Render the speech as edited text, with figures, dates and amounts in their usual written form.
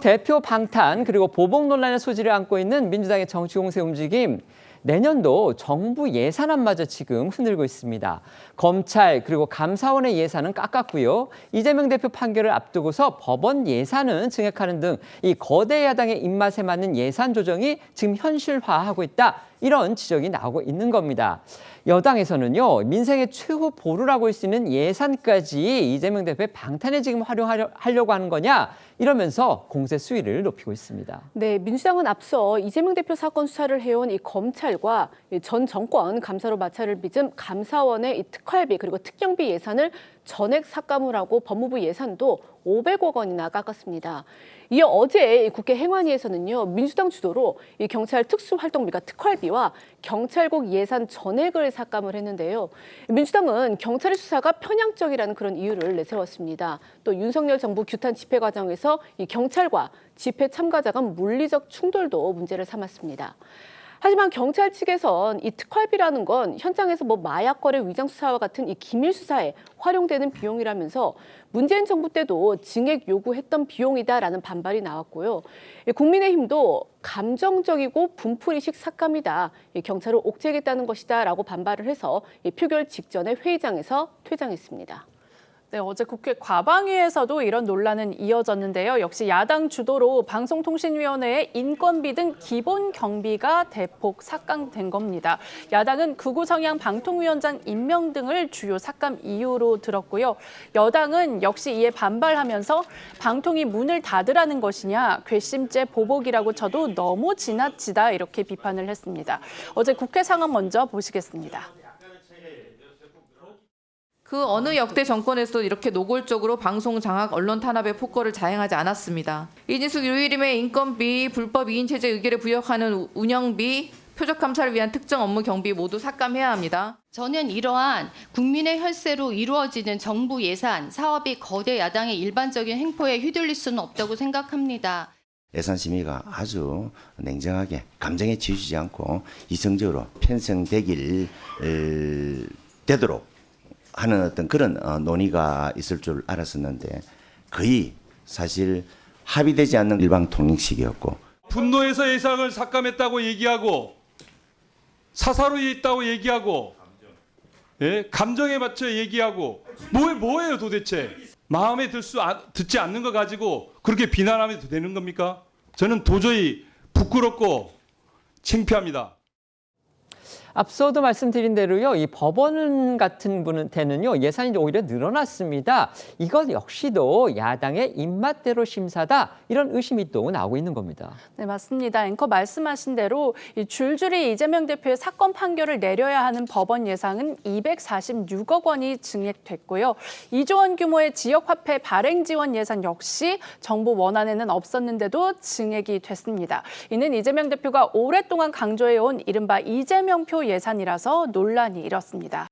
대표 방탄 그리고 보복 논란의 소지를 안고 있는 민주당의 정치공세 움직임. 내년도 정부 예산안마저 지금 흔들고 있습니다. 검찰 그리고 감사원의 예산은 깎았고요. 이재명 대표 판결을 앞두고서 법원 예산은 증액하는 등 이 거대 야당의 입맛에 맞는 예산 조정이 지금 현실화하고 있다. 이런 지적이 나오고 있는 겁니다. 여당에서는요, 민생의 최후 보루라고 할 수 있는 예산까지 이재명 대표의 방탄에 지금 활용하려고 하는 거냐, 이러면서 공세 수위를 높이고 있습니다. 네, 민주당은 앞서 이재명 대표 사건 수사를 해온 이 검찰과 전 정권 감사로 마찰을 빚은 감사원의 이 특활비 그리고 특경비 예산을 전액 삭감을 하고 법무부 예산도 500억 원이나 깎았습니다. 이어 어제 국회 행안위에서는요, 민주당 주도로 이 경찰 특수활동비가 특활비와 경찰국 예산 전액을 삭감을 했는데요. 민주당은 경찰의 수사가 편향적이라는 그런 이유를 내세웠습니다. 또 윤석열 정부 규탄 집회 과정에서 이 경찰과 집회 참가자 간 물리적 충돌도 문제를 삼았습니다. 하지만 경찰 측에선 이 특활비라는 건 현장에서 마약 거래 위장 수사와 같은 이 기밀 수사에 활용되는 비용이라면서 문재인 정부 때도 증액 요구했던 비용이다라는 반발이 나왔고요. 국민의힘도 감정적이고 분풀이식 삭감이다, 경찰을 옥죄겠다는 것이다라고 반발을 해서 표결 직전에 회의장에서 퇴장했습니다. 네, 어제 국회 과방위에서도 이런 논란은 이어졌는데요. 역시 야당 주도로 방송통신위원회의 인건비 등 기본 경비가 대폭 삭감된 겁니다. 야당은 극우 성향 방통위원장 임명 등을 주요 삭감 이유로 들었고요. 여당은 역시 이에 반발하면서 방통위 문을 닫으라는 것이냐, 괘씸죄 보복이라고 쳐도 너무 지나치다, 이렇게 비판을 했습니다. 어제 국회 상황 먼저 보시겠습니다. 그 어느 역대 정권에서도 이렇게 노골적으로 방송 장악, 언론 탄압의 폭거를 자행하지 않았습니다. 이진숙 유일임의 인건비, 불법 이인체제 의결에 부역하는 운영비, 표적 감사를 위한 특정 업무 경비 모두 삭감해야 합니다. 저는 이러한 국민의 혈세로 이루어지는 정부 예산, 사업이 거대 야당의 일반적인 행포에 휘둘릴 수는 없다고 생각합니다. 예산 심의가 아주 냉정하게 감정에 치우치지 않고 이성적으로 편성되길 되도록 하는 어떤 그런 논의가 있을 줄 알았었는데 거의 사실 합의되지 않는 일방통행식이었고, 분노해서 예산을 삭감했다고 얘기하고 사사로이 있다고 얘기하고, 예? 감정에 맞춰 얘기하고, 뭐예요 도대체? 마음에 듣지 않는 거 가지고 그렇게 비난하면 되는 겁니까? 저는 도저히 부끄럽고 창피합니다. 앞서도 말씀드린 대로요, 이 법원 같은 데는요, 예산이 오히려 늘어났습니다. 이것 역시도 야당의 입맛대로 심사다, 이런 의심이 또 나오고 있는 겁니다. 네, 맞습니다. 앵커 말씀하신 대로 줄줄이 이재명 대표의 사건 판결을 내려야 하는 법원 예산은 246억 원이 증액됐고요. 2조 원 규모의 지역화폐 발행 지원 예산 역시 정부 원안에는 없었는데도 증액이 됐습니다. 이는 이재명 대표가 오랫동안 강조해온 이른바 이재명표 예산이라서 논란이 일었습니다.